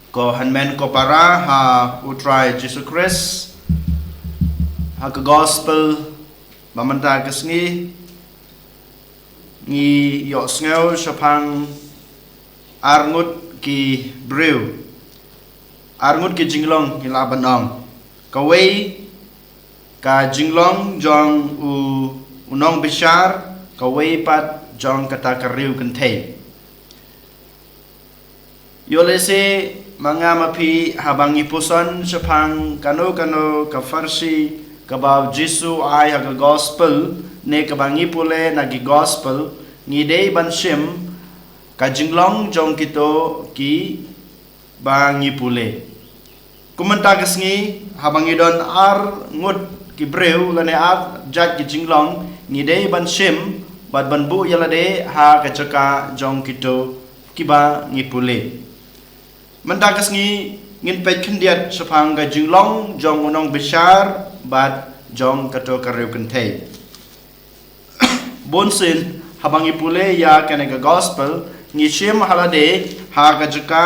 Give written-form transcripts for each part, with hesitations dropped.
ko hanmen ko para ha utrai Jesus Christ ha ke gospel bamanta kesngi ngi yo sngew sapang arngut ki brew arngut ki jinglong ki labanong kawai ka jinglong jong unong bishar kawai pat jong kata kariu kentay yolese mga mapi habang ipuson sapang kano ka farsi kabaw Jesu ay haga gospel ne kabang ipule nagi gospel ngidei bansim ka jinglong jong kito ki bang ipule kumentagas ngi habang idon ar ngut ki brew lane ar jat ki jinglong ngidei bansim bad banbu yalade ha ka jaka jong kito ki ba ngipule mentagas ngi ngin pet kendiat sapang ka jinglong jong unong besar bad jong kato kariu kentay bonsin habang ipule ya kanega gospel ngishim halade ha kajaka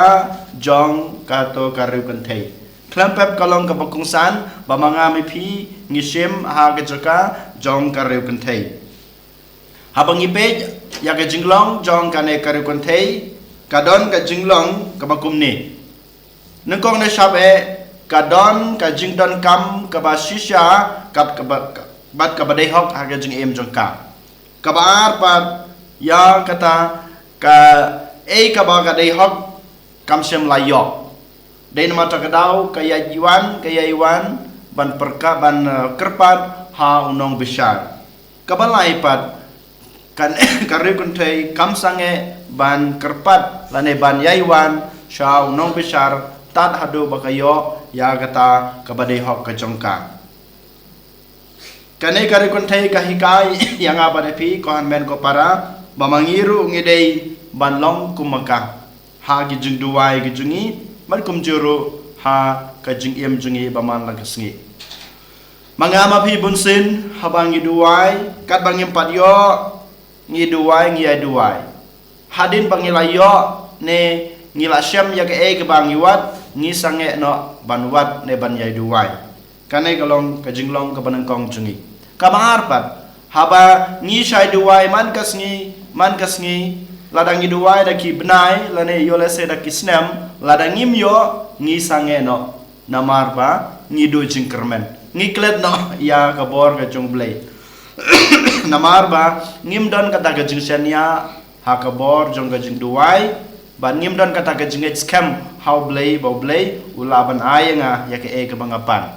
jong kato kariu kentay klampep kalong kapakungsan bamanga mipi ngishim ha kajaka jong kariu kentay habang ipej ya ka jinglong jong kane kariu kentay kadon ka jinglong kabakumni nengkong na shabe kadon ka jingdon kam kaba shisha kap bat kabadai hok haga jing em jongka kabar pat ya kata ka kaba kadai hok kam sem layok dai mata kadau kaya iwan ban perka ban kerpat ha unong besar kabalai pat kan kare kuntai kam sange ban kerpat lane ban yaiwan sha unong besar tat hadu bakayo ya kata kabadai hok kajongka kane kare kuntai kahikai yang apa depi kohan men ko para bamangiru ngidei banlong kumaka ha gijung duai gijungi man kumjuru ha kajing em jungi baman lagasngi mangama pi bunsin habang duai kat bangim patyo ngi duai hadin bangilayo ne ngilasyam ya ke bang iwat ngi sange no banwat ne ban yai duai kane kalong kajinglong kabanangkong jungi kamar pat haba ngi shai duai man kasngi ladang ngi duai da ki benai lane yolese da ki snem ladang ngim yo ngi sange no namar pa ngi do jingkermen ngi klet no ya kabor ka jong blay namar ba ngim don kata ka jingsenia ha kabor jong ka jing duai ban ngim don kata ka jing scam how blay ulaban ayanga ya ke kabangapan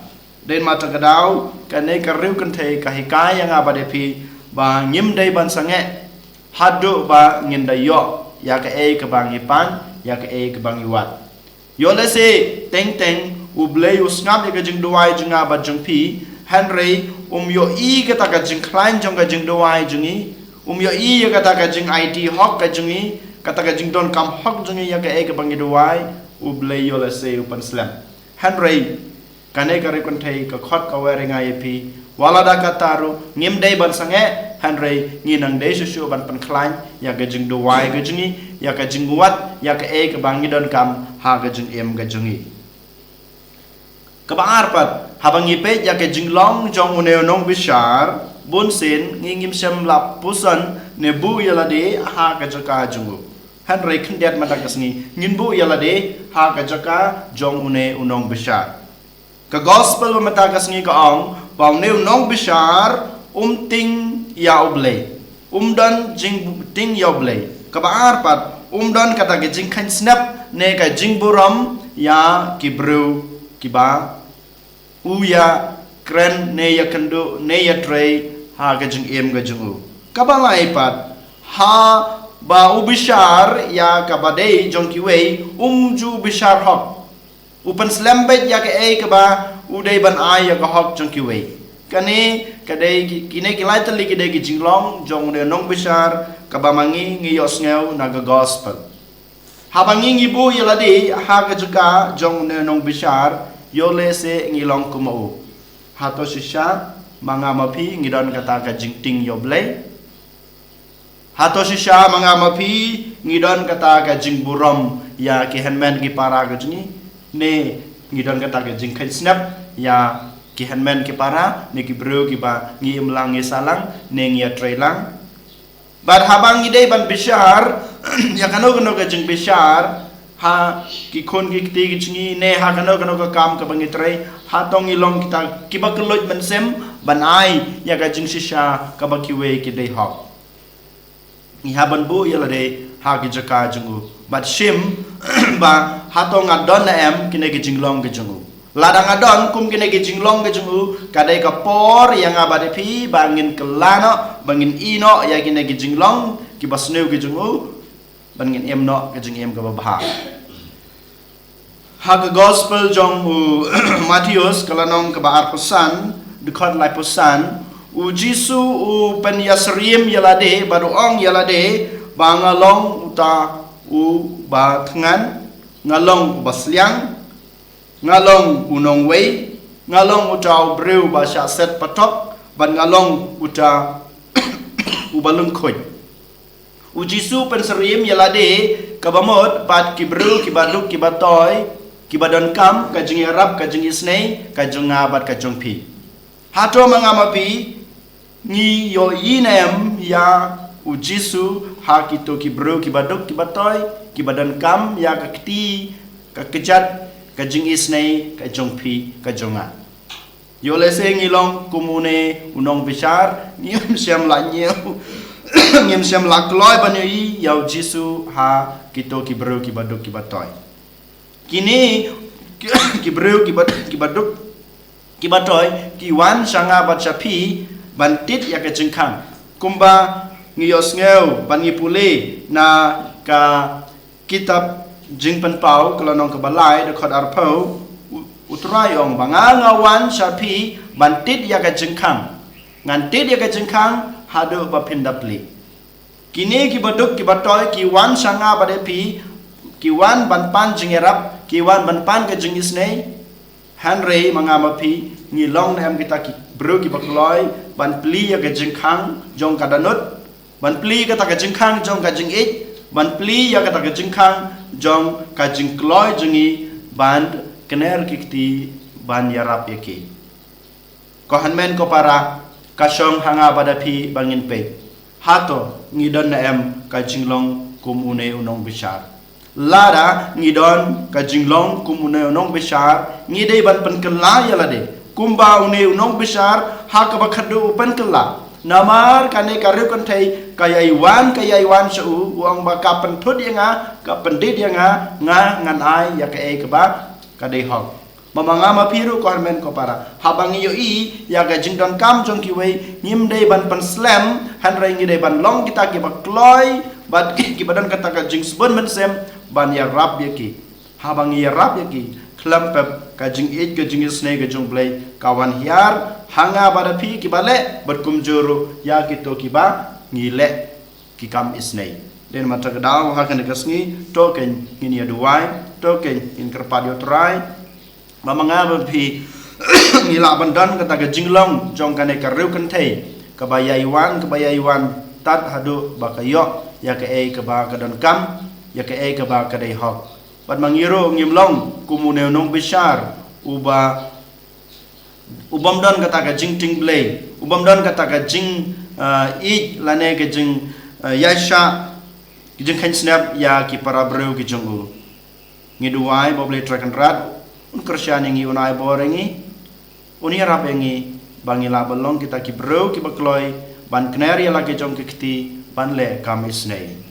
den mata kadau kane kariu kentay kahikai yang apa depi ba ngim dai ban sange hadu ba ngindayo ya ke kabangipan ya ke kabangiwat yolese teng ublay usngap ya ke jing duai junga ba jung pi Henry yo kata ka jing klein jong ka jing duai jungi yo ya kata ka jing IT hok ka jungi kata ka jing don kam hok jungi ya ke kabangi duai ublay yolese upan slam Henry kane kare kuntai ka khot ka weringa yepi walada kataru ngim dei ban sange Henry nginang dei susu ban pan klein ya ka jing duai ka jungi ya ka jing wat ya ka kabangi don kam ha ka jing em ka jungi kabar pat habang ipet ya ke jinglong jong uneonong bishar bunsin ngingim sem lap pusan nebu yalade ha ka jaka jungu Henry kendiat madagasngi nginbu yalade ha ka jaka jong unong bishar ka gospel madagasngi ka ong bang neonong bishar ting ya oblay dan jing ting ya oblay kabar pat dan kata ke jing kan snap ne ka jing buram ya kibru kiba uya kren ne ya kendu ne ya trei ha gajung em gajung kabalai pat ha ba ubishar ya kabadei jongkiwei ju bishar hok upan slambet ya ke kaba udai ban ai ya ka hok jongkiwei kane kadai kine kilai tali kidai ki jinglong jong ne nong bishar kabamangi ngiyos ngeu naga gospel habangi ngibu yaladi ha gajuka jong ne nong bishar yole se ngilong kumau hato shisha mga mapi ngidon kata ka jingting yoblay hato shisha mga mapi ngidon kata ka jingburom ya ki handman ki para ke jungi ne ngidon kata ke jing khain snap ya ki handman ki para ne ki bro ki ba ngi imlang ngi salang ne ngi trailang bar habang ngidei ban bishar ya kano ke jing bishar ha ki khon ki ti ki jungi ne ha kano ka kam ka bangi trai ha tong ilong kita ki ba keloj ban sem ban ai ya ka jing shisha ka ba ki we ki dei hok ni ha ban bu ya la de ha ki jaka jungu bat shim ba ha tong adon na em kine ki jinglong ke jungu ladang adon kum kine ki jinglong ke jungu kadai ka por yang abade pi bangin kelano bangin ino ya kine ki jinglong ki basneu ke jungu bangin em no ke jing em ka ba ha ka gospel jong u Matius kalanong ka ba arposan dekat lai posan u Jisu u pen yasrim yalade baruong yalade bangalong uta u ba tngan ngalong basliang ngalong unong wei ngalong uta breu ba sha set patok ban ngalong uta ubalung khoi u Jisu pen serim yalade kabamot bat kibru kibaduk kibatoy kibadon kam kajing arab kajing isnei kajung ngabat kajung pi hato mangamapi ni yo inem ya u Jisu ha kito kibru kibaduk kibatoy kibadan kam ya kakti kakejat kajing isnei kajung pi kajunga yo lese ngilong kumune unong bishar ngim siam la nyeu ngim siam la kloy banyi ya u Jisu ha kito kibru kibaduk kibatoy kini kibru kibaduk kibatoy kiwan sanga bacapi bantit ya kejengkang kumba ngiyos ngeu ban ngipule na ka kitab jing penpau kelanong kebalai dekat arpau utrayong bangangawan sapi bantit ya kejengkang ngantit ya kejengkang hadu bapindapli kini kibaduk kibatoy kiwan sanga badepi kiwan banpan jingerap kiwan banpan ke jingisnei Henry mangamapi ngilong na em kita ki bro ki bakloy ban pli ya ke jingkhang jong kadanut ban pli kata ke jingkhang jong ka jing ik ban pli ya kata ke jingkhang jong ka jingkloy jingi ban kener kikti ban yarap yaki ko hanmen ko para kasyong hanga badapi bangin pe hato ngidon na em ka jinglong kumune unong bishar lara ngidon ka jinglong kumune unong bishar ngidei ban penkela yalade kumba une unong bishar hak bakhadu penkela namar kane karyu kanthai kayaiwan su uang ba kapen thud yanga kapen dit yanga nga ngan ai ya ke ba kadei hok mamanga mapiru ko men ko para habang yo i ya ga jingdon kam jong ki wei nyim dei ban pen slam han rai ngi dei ban long kita ki bakloy bat ki badan kata ka jing sbon men sem ban ya rap yaki habang ya rap yaki klampep ka jing it ka jing snei ka jong play kawan hiar hanga bada pi ki bale berkum juru ya ki to ki ba ngile ki kam isnei den mata kedau ha kan kasngi to ken ini aduai to ken in kerpadio trai mamanga pi ngila bandan kata ka jinglong jong kane ka reu kan thei kabayaiwan tat hadu bakayo ya ke ka ba ka don kam ya ke ka ba ka dei hok bat mangiro ngimlong kumune nong bishar ubam don kata ka jing ting blay ubam don kata ka jing i lane ka jing yasha jing khan snap ya ki para breu ki jungu ngiduai boble trakan rat un kersyani ngi unai borengi uni rap ngi bangila belong kita ki breu ki bakloy ban kner ya lagi jong kiti ban le kamis nei